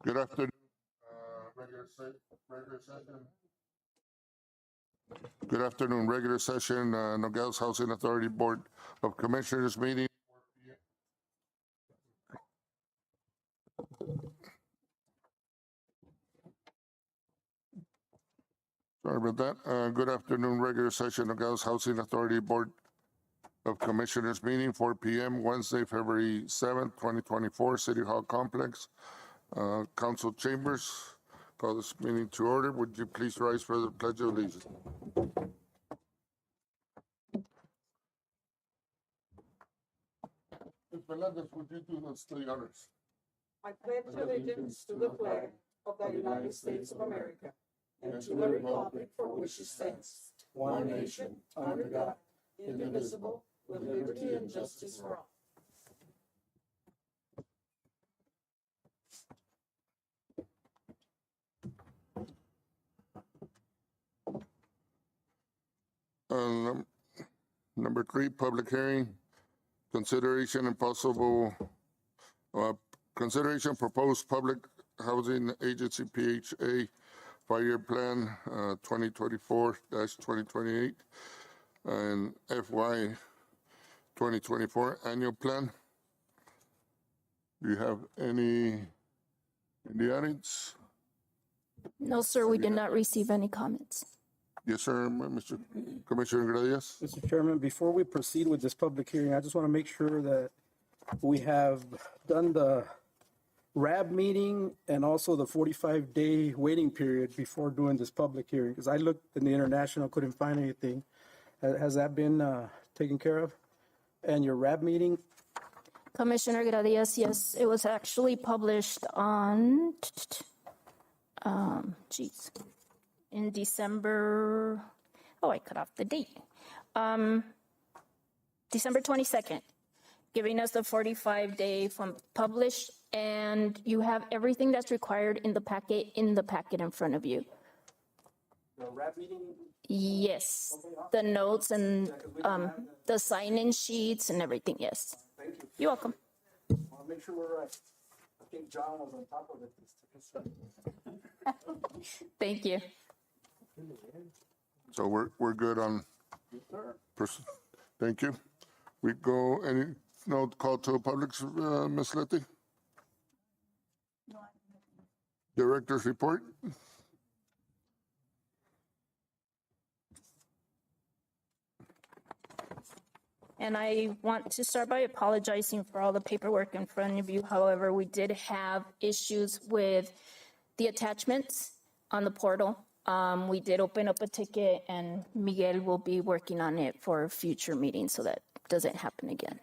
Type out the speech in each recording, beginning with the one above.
Good afternoon, regular session. Good afternoon, regular session, Nogales Housing Authority Board of Commissioners meeting. Sorry about that. Good afternoon, regular session, Nogales Housing Authority Board of Commissioners meeting, 4 p.m., Wednesday, February 7th, 2024, City Hall Complex, Council Chambers. Call this meeting to order. Would you please rise for the Pledge of Allegiance? Ms. Melendez, would you do us the honors? I pledge allegiance to the flag of the United States of America and to the republic for which it stands, one nation, under God, indivisible, with liberty and justice for all. Number 3, public hearing, consideration and possible, consideration proposed public housing agency PHA 5-year plan 2024-2028 and FY 2024 annual plan. Do you have any in the audience? No, sir, we did not receive any comments. Yes, sir, Mr. Commissioner Gradius. Mr. Chairman, before we proceed with this public hearing, I just want to make sure that we have done the RAB meeting and also the 45-day waiting period before doing this public hearing, because I looked in the international, couldn't find anything. Has that been taken care of? And your RAB meeting? Commissioner Gradius, yes, it was actually published on, in December, I cut off the date. December 22nd, giving us the 45-day from published, and you have everything that's required in the packet in front of you. The RAB meeting? Yes, the notes and the sign-in sheets and everything, yes. Thank you. You're welcome. I want to make sure we're right. I think John was on top of it. Thank you. So we're good on. Thank you. We go, any note call to the public, Ms. Letty? Director's report? And I want to start by apologizing for all the paperwork in front of you. However, we did have issues with the attachments on the portal. We did open up a ticket, and Miguel will be working on it for future meetings so that doesn't happen again.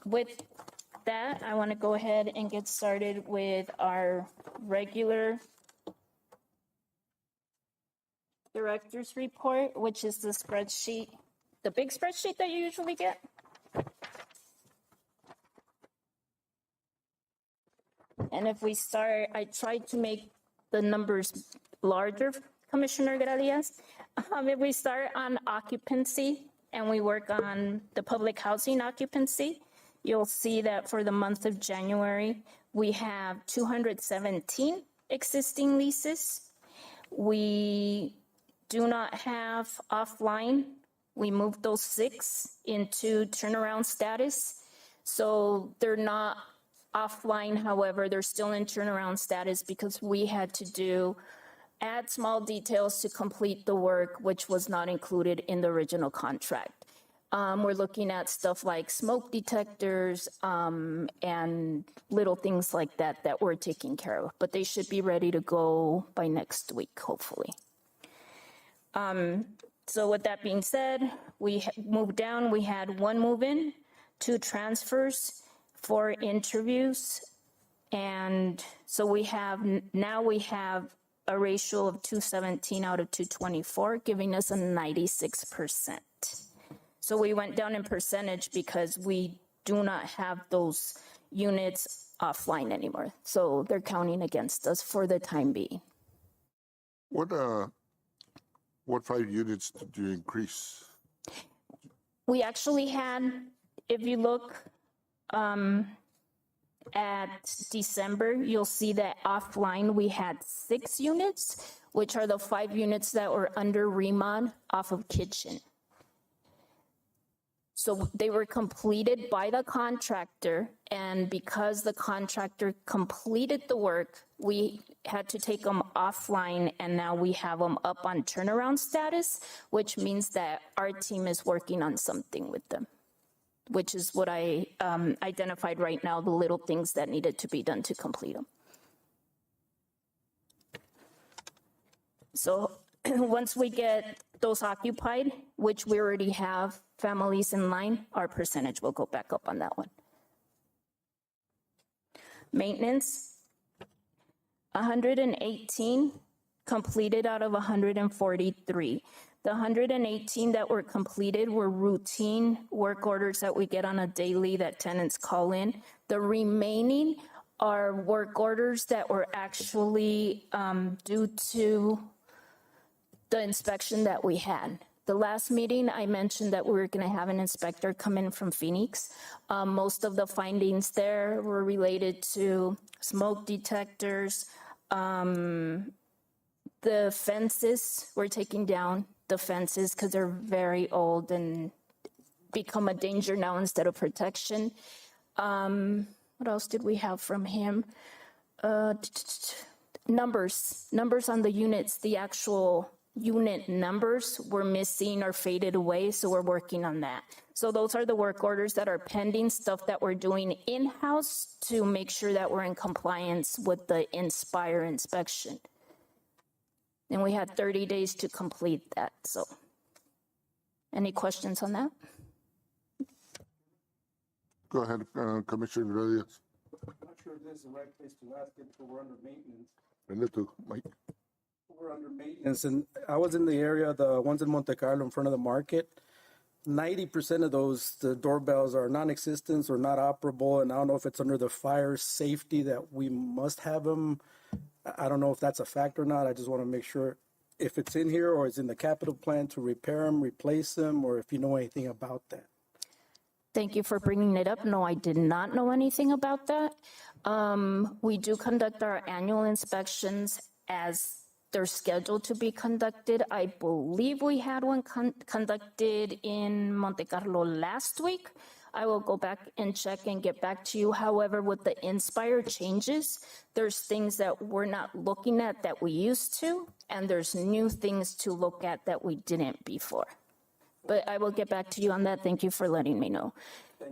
With that, I want to go ahead and get started with our regular director's report, which is the spreadsheet, the big spreadsheet that you usually get. And if we start, I tried to make the numbers larger, Commissioner Gradius. If we start on occupancy and we work on the public housing occupancy, you'll see that for the month of January, we have 217 existing leases. We do not have offline. We moved those 6 into turnaround status. So they're not offline, however, they're still in turnaround status because we had to add small details to complete the work, which was not included in the original contract. We're looking at stuff like smoke detectors and little things like that that we're taking care of, but they should be ready to go by next week, hopefully. So with that being said, we moved down, we had 1 move-in, 2 transfers, 4 interviews, and so now we have a ratio of 217 out of 224, giving us a 96%. So we went down in percentage because we do not have those units offline anymore. So they're counting against us for the time being. What 5 units did you increase? We actually had, if you look at December, you'll see that offline, we had 6 units, which are the 5 units that were under remod off of kitchen. So they were completed by the contractor, and because the contractor completed the work, we had to take them offline, and now we have them up on turnaround status, which means that our team is working on something with them, which is what I identified right now, the little things that needed to be done to complete them. So once we get those occupied, which we already have families in line, our percentage will go back up on that one. Maintenance, 118 completed out of 143. The 118 that were completed were routine work orders that we get on a daily that tenants call in. The remaining are work orders that were actually due to the inspection that we had. The last meeting, I mentioned that we were going to have an inspector come in from Phoenix. Most of the findings there were related to smoke detectors. The fences, we're taking down the fences because they're very old and become a danger now instead of protection. What else did we have from him? Numbers on the units, the actual unit numbers were missing or faded away, so we're working on that. So those are the work orders that are pending, stuff that we're doing in-house to make sure that we're in compliance with the Inspire inspection. And we had 30 days to complete that, so. Any questions on that? Go ahead, Commissioner Reyes. I'm not sure if this is the right place to ask it, but we're under maintenance. Mike. We're under maintenance, and I was in the area, the ones in Monte Carlo in front of the market. 90% of those, the doorbells are non-existent or not operable, and I don't know if it's under the fire safety that we must have them. I don't know if that's a fact or not. I just want to make sure if it's in here or it's in the capital plan to repair them, replace them, or if you know anything about that. Thank you for bringing it up. No, I did not know anything about that. We do conduct our annual inspections as they're scheduled to be conducted. I believe we had one conducted in Monte Carlo last week. I will go back and check and get back to you. However, with the Inspire changes, there's things that we're not looking at that we used to, and there's new things to look at that we didn't before. But I will get back to you on that. Thank you for letting me know.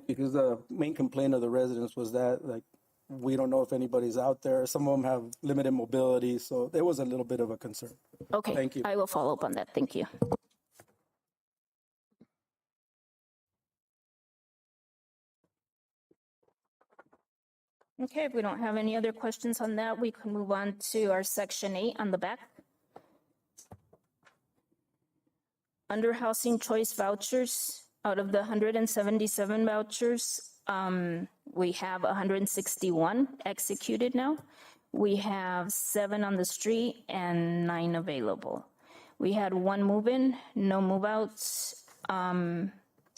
Because the main complaint of the residents was that, like, we don't know if anybody's out there. Some of them have limited mobility, so there was a little bit of a concern. Okay. Thank you. I will follow up on that. Thank you. Okay, if we don't have any other questions on that, we can move on to our section 8 on the back. Under housing choice vouchers, out of the 177 vouchers, we have 161 executed now. We have 7 on the street and 9 available. We had 1 move-in, no move-outs,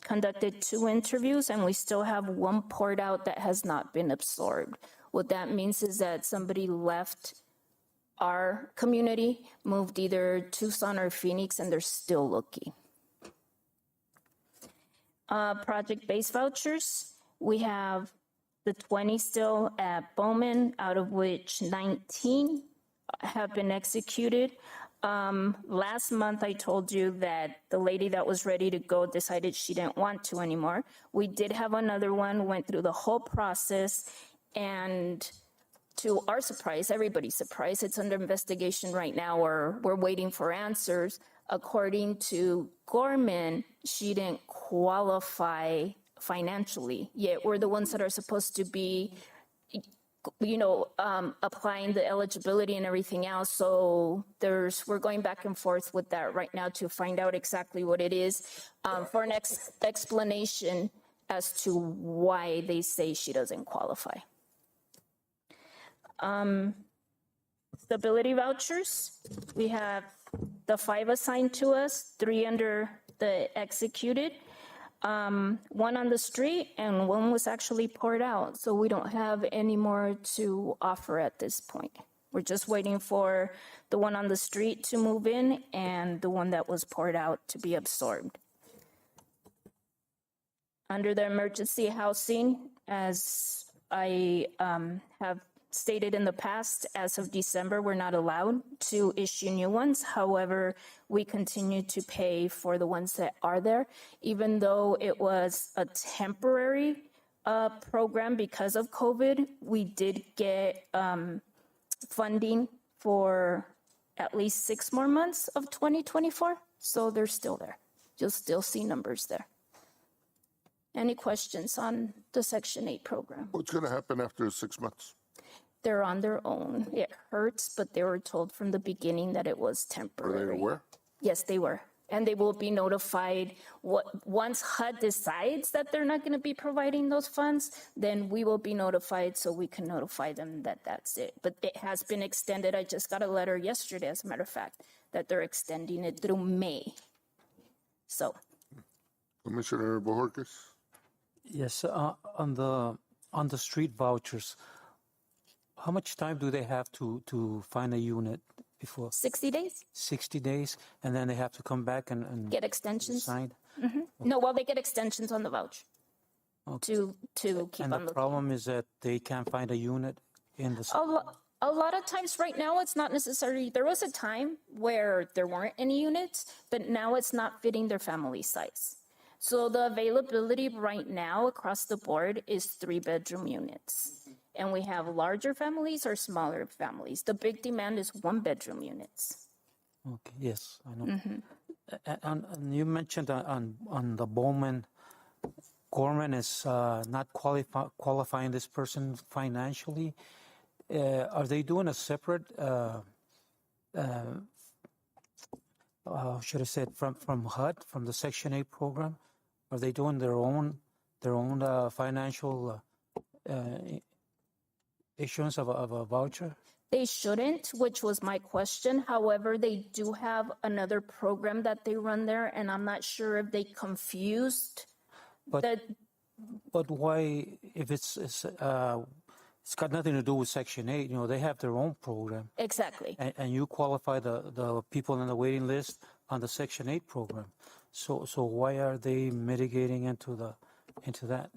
conducted 2 interviews, and we still have 1 poured out that has not been absorbed. What that means is that somebody left our community, moved either Tucson or Phoenix, and they're still looking. Project-based vouchers, we have the 20 still at Bowman, out of which 19 have been executed. Last month, I told you that the lady that was ready to go decided she didn't want to anymore. We did have another one, went through the whole process, and to our surprise, everybody's surprise, it's under investigation right now, or we're waiting for answers. According to Gorman, she didn't qualify financially, yet we're the ones that are supposed to be, applying the eligibility and everything else. So we're going back and forth with that right now to find out exactly what it is, for an explanation as to why they say she doesn't qualify. Stability vouchers, we have the 5 assigned to us, 3 under the executed. one on the street and one was actually poured out. So we don't have any more to offer at this point. We're just waiting for the one on the street to move in and the one that was poured out to be absorbed. Under the emergency housing, as I have stated in the past, as of December, we're not allowed to issue new ones. However, we continue to pay for the ones that are there, even though it was a temporary program because of COVID. We did get funding for at least 6 more months of 2024, so they're still there. You'll still see numbers there. Any questions on the Section 8 program? What's going to happen after 6 months? They're on their own. It hurts, but they were told from the beginning that it was Are temporary. they aware? Yes, they were. And they will be notified once HUD decides that they're not going to be providing those funds, then we will be notified so we can notify them that that's it. But it has been extended. I just got a letter yesterday, as a matter of fact, that they're extending it through May. So. Commissioner Bojorquez? Yes, on the street vouchers, how much time do they have to find a unit before? 60 days? 60 days, and then they have to come back and Get extensions? sign? No, well, they get extensions on the voucher to keep And on the looking. problem is that they can't find a unit in the, A lot of times right now, it's not necessarily, there was a time where there weren't any units, but now it's not fitting their family size. So the availability right now across the board is 3-bedroom units. And we have larger families or smaller families. The big demand is 1-bedroom units. okay, yes, I know. And you mentioned on the Bowman, Gorman is not qualifying this person financially. Are they doing a separate, should I say, from HUD, from the Section 8 program? Are they doing their own financial issuance of a voucher? They shouldn't, which was my question. However, they do have another program that they run there, and I'm not sure if they confused But- the, But why, if it's got nothing to do with Section 8, they have their own program. exactly. And you qualify the people on the waiting list on the Section 8 program. So why are they mitigating into that?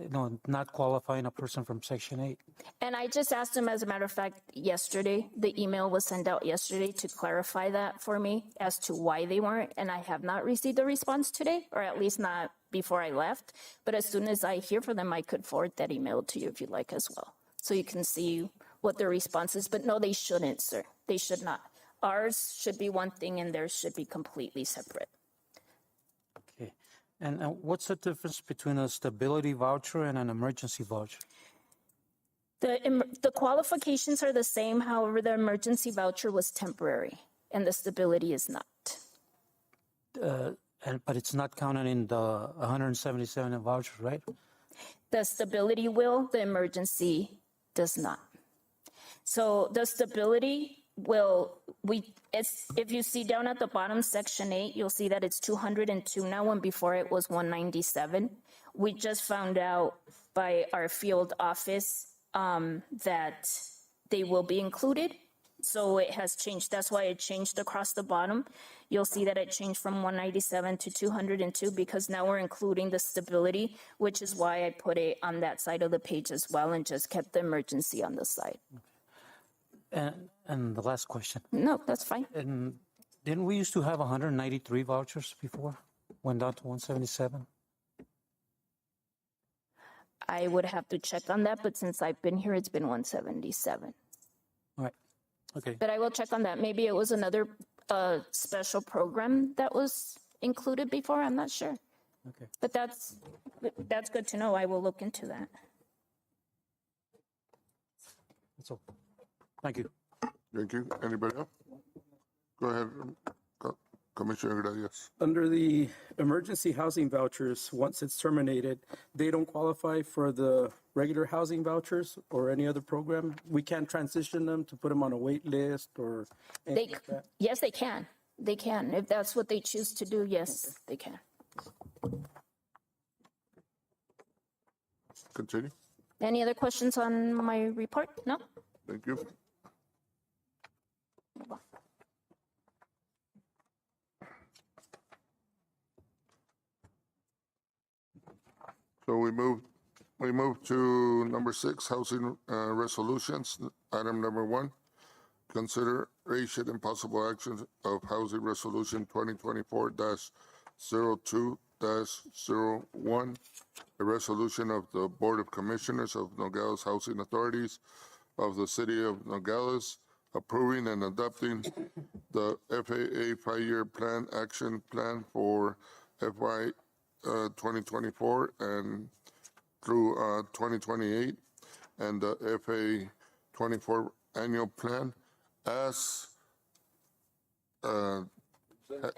Not qualifying a person from Section 8? And I just asked them, as a matter of fact, yesterday, the email was sent out yesterday to clarify that for me as to why they weren't. And I have not received a response today, or at least not before I left. But as soon as I hear from them, I could forward that email to you if you'd like as well. So you can see what their response is. But no, they shouldn't, sir. They should not. Ours should be one thing and theirs should be completely separate. Okay. And what's the difference between a stability voucher and an emergency voucher? The qualifications are the same. However, the emergency voucher was temporary and the stability is not. But it's not counted in the 177 vouchers, right? The stability will, the emergency does not. So the stability will, if you see down at the bottom, Section 8, you'll see that it's 202 now, when before it was 197. We just found out by our field office that they will be included. So it has changed. That's why it changed across the bottom. You'll see that it changed from 197 to 202 because now we're including the stability, which is why I put it on that side of the page as well and just kept the emergency on the side. And the last question. No, that's fine. And didn't we used to have 193 vouchers before? Went down to 177? I would have to check on that, but since I've been here, it's been 177. All right. Okay. But I will check on that. Maybe it was another special program that was included before. I'm not sure. Okay. But that's good to know. I will look into that. That's all. Thank you. Thank you. Anybody else? Go ahead, Commissioner Gradius. Under the emergency housing vouchers, once it's terminated, they don't qualify for the regular housing vouchers or any other program? We can't transition them to put them on a wait list or anything like that? Yes, they can. They can. If that's what they choose to do, yes, they can. Continue. Any other questions on my report? No? Thank you. So we move to number 6, housing resolutions. Item number 1, consideration and possible actions of housing resolution 2024-02-01, a resolution of the Board of Commissioners of Nogales Housing Authorities of the City of Nogales approving and adopting the FAA 5-year plan action plan for FY 2024 and through 2028, and the FA 24 annual plan as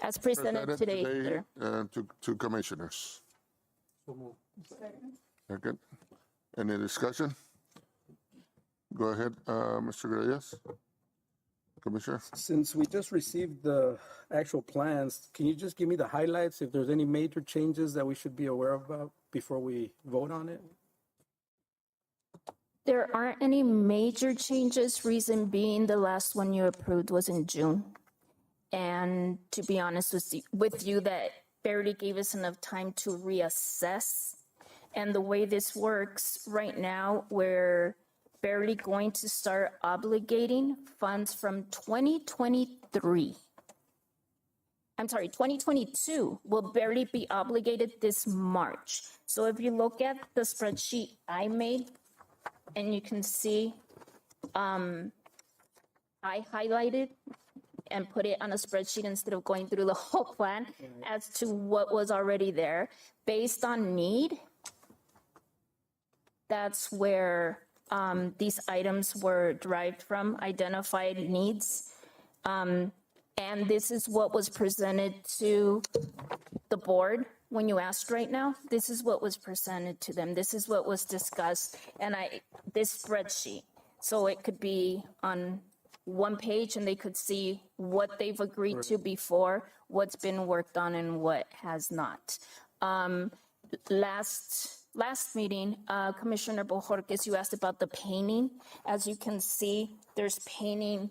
As presented today, sir. to commissioners. Second. Any discussion? Go ahead, Mr. Reyes. Commissioner. Since we just received the actual plans, can you just give me the highlights, if there's any major changes that we should be aware of before we vote on it? There aren't any major changes, reason being the last one you approved was in June. And to be honest with you, that barely gave us enough time to reassess. And the way this works right now, we're barely going to start obligating funds from 2023. I'm sorry, 2022 will barely be obligated this March. So if you look at the spreadsheet I made, and you can see I highlighted and put it on a spreadsheet instead of going through the whole plan as to what was already there. Based on need, that's where these items were derived from, identified needs. And this is what was presented to the board when you asked right now. This is what was presented to them. This is what was discussed. And this spreadsheet, so it could be on one page and they could see what they've agreed to before, what's been worked on and what has not. Last meeting, Commissioner Bojorquez, you asked about the painting. As you can see, there's painting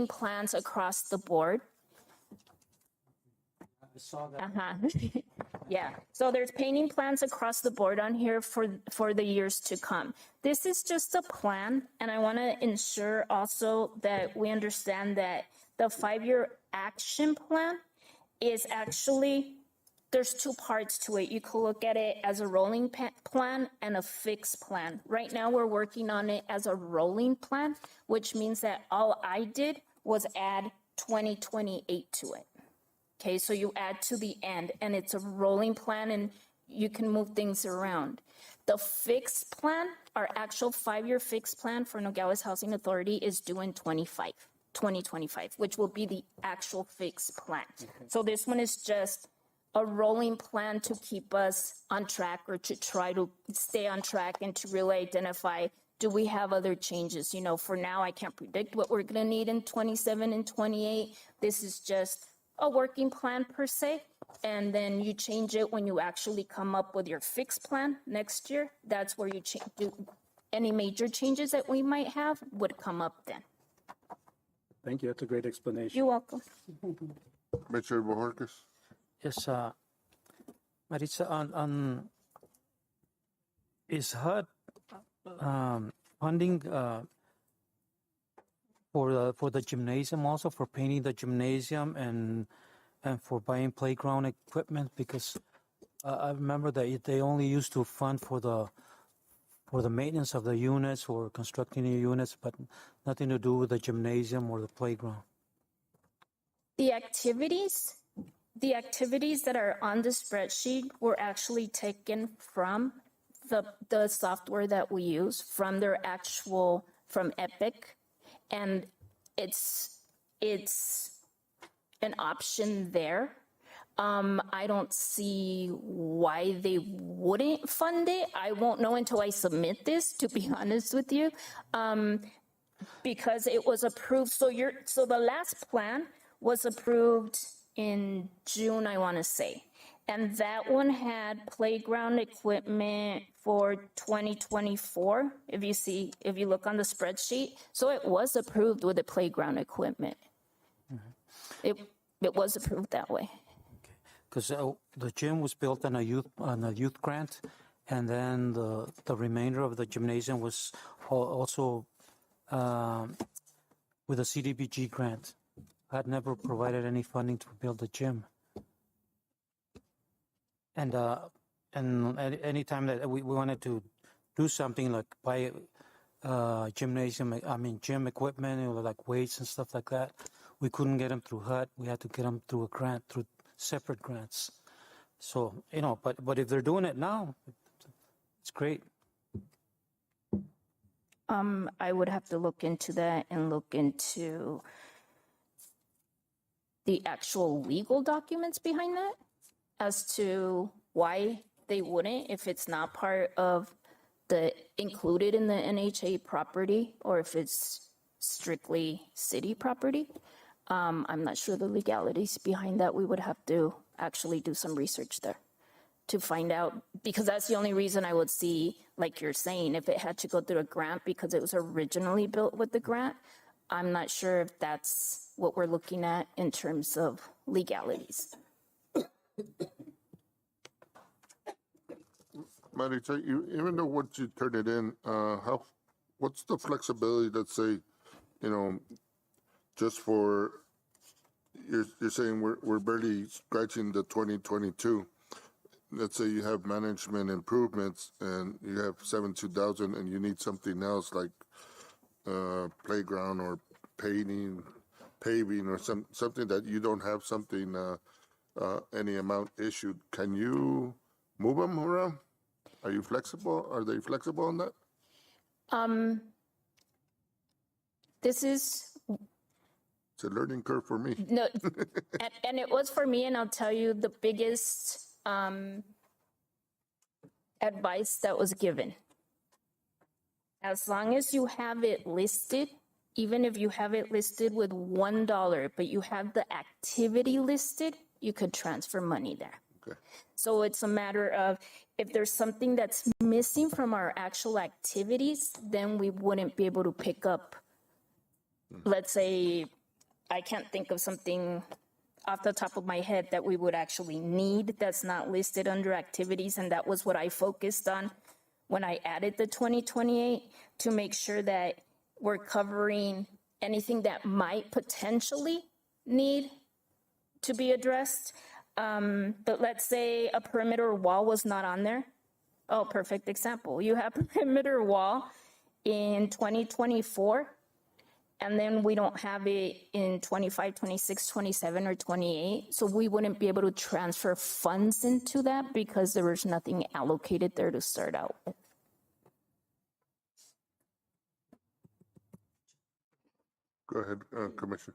plans across the board. I saw that. Yeah, so there's painting plans across the board on here for the years to come. This is just a plan, and I want to ensure also that we understand that the 5-year action plan is actually, there's 2 parts to it. You could look at it as a rolling plan and a fixed plan. Right now, we're working on it as a rolling plan, which means that all I did was add 2028 to it. Okay, so you add to the end, and it's a rolling plan, and you can move things around. The fixed plan, our actual 5-year fixed plan for Nogales Housing Authority is due in 2025, which will be the actual fixed plan. Okay. So this one is just a rolling plan to keep us on track, or to try to stay on track and to really identify, do we have other changes? You know, for now, I can't predict what we're gonna need in 27 and 28. This is just a working plan per se, and then you change it when you actually come up with your fixed plan next year. That's where you do any major changes that we might have would come up then. Thank you, that's a great explanation. You're welcome. Commissioner Bojorquez. Yes, Maritza, on is HUD funding for the gymnasium, also for painting the gymnasium and for buying playground equipment? Because I remember that they only used to fund for the maintenance of the units or constructing new units, but nothing to do with the gymnasium or the playground. The activities that are on the spreadsheet were actually taken from the software that we use, from Epic, and it's an option there. I don't see why they wouldn't fund it. I won't know until I submit this, to be honest with you, because it was approved. So the last plan was approved in June, I want to say. And that one had playground equipment for 2024, if you look on the spreadsheet. So it was approved with the playground equipment. It was approved that way. Because the gym was built on a youth grant, and then the remainder of the gymnasium was also with a CDBG grant. I'd never provided any funding to build a gym. And any time that we wanted to do something like buy gym equipment, like weights and stuff like that, we couldn't get them through HUD. We had to get them through a grant, through separate grants. So, but if they're doing it now, it's great. I would have to look into that and look into the actual legal documents behind that as to why they wouldn't, if it's not part of the included in the NHA property, or if it's strictly city property. I'm not sure the legalities behind that. We would have to actually do some research there to find out, because that's the only reason I would see, like you're saying, if it had to go through a grant because it was originally built with the grant. I'm not sure if that's what we're looking at in terms of legalities. Marita, even though once you turn it in, what's the flexibility, let's say, just for, you're saying we're barely scratching the 2022. Let's say you have management improvements and you have 72,000 and you need something else like playground or paving or something that you don't have something, any amount issued. Can you move them around? Are you flexible? Are they flexible on that? This is, It's a learning curve for me. no, and it was for me, and I'll tell you the biggest advice that was given. As long as you have it listed, even if you have it listed with $1, but you have the activity listed, you could transfer money there. Okay. So it's a matter of, if there's something that's missing from our actual activities, then we wouldn't be able to pick up. Let's say, I can't think of something off the top of my head that we would actually need that's not listed under activities. And that was what I focused on when I added the 2028, to make sure that we're covering anything that might potentially need to be addressed. But let's say a perimeter wall was not on there. Oh, perfect example. You have perimeter wall in 2024, and then we don't have it in 25, 26, 27, or 28. So we wouldn't be able to transfer funds into that because there was nothing allocated there to start out with. Go ahead, Commissioner.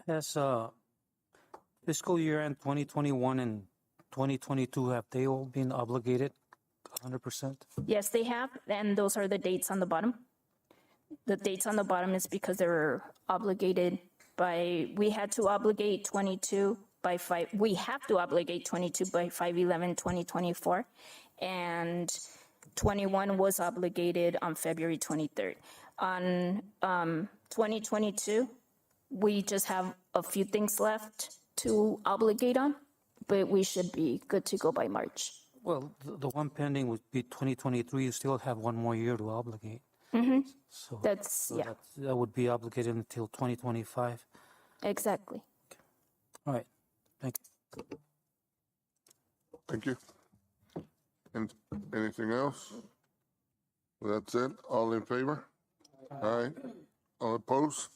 As fiscal year end 2021 and 2022, have they all been obligated 100%? Yes, they have, and those are the dates on the bottom. The dates on the bottom is because they were obligated by, we had to obligate 22 by 5, we have to obligate 22 by 5/11/2024, and 21 was obligated on February 23rd. On 2022, we just have a few things left to obligate on, but we should be good to go by March. Well, the one pending would be 2023. You still have one more year to obligate. So Yeah, that would be obligated until 2025. exactly. All right. Thank you. Thank you. And anything else? That's it. All in favor? Aye. All opposed?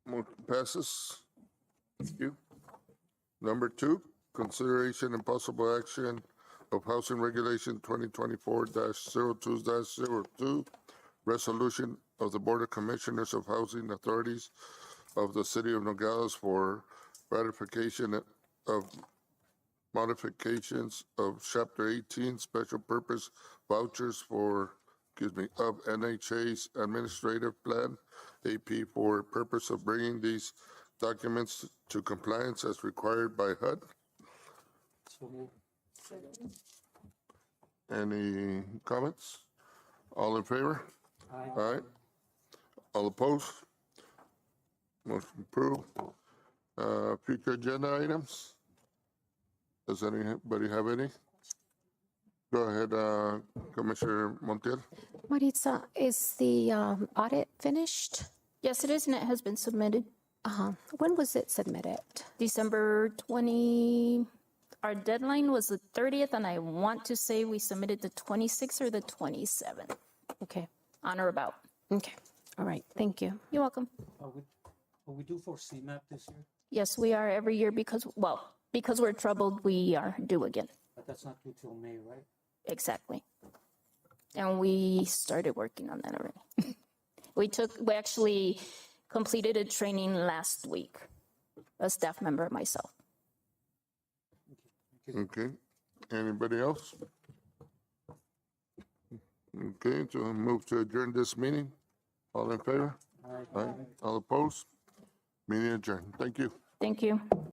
Motion passes. Thank you. Number 2, consideration and possible action of Housing Regulation 2024-02-02, resolution of the Board of Commissioners of Housing Authorities of the City of Nogales for ratification of modifications of Chapter 18 Special Purpose Vouchers of NHA's Administrative Plan, AP, for purpose of bringing these documents to compliance as required by HUD. Any comments? All in favor? Aye. All opposed? Motion approved. Future agenda items? Does anybody have any? Go ahead, Commissioner Montiel. Maritza, is the audit finished? Yes, it is, and it has been submitted. When was it submitted? December 20, our deadline was the 30th, and I want to say we submitted the 26th or the 27th, Okay, on or about. okay, all right, thank you. You're welcome. Are we due for CMAP this year? Yes, we are every year because we're troubled, we are due again. But that's not due till May, right? Exactly. And we started working on that already. We actually completed a training last week, a staff member and myself. Okay. Anybody else? Okay, to move to adjourn this meeting. All in favor? Aye. All opposed? Meeting adjourned. Thank you. Thank you.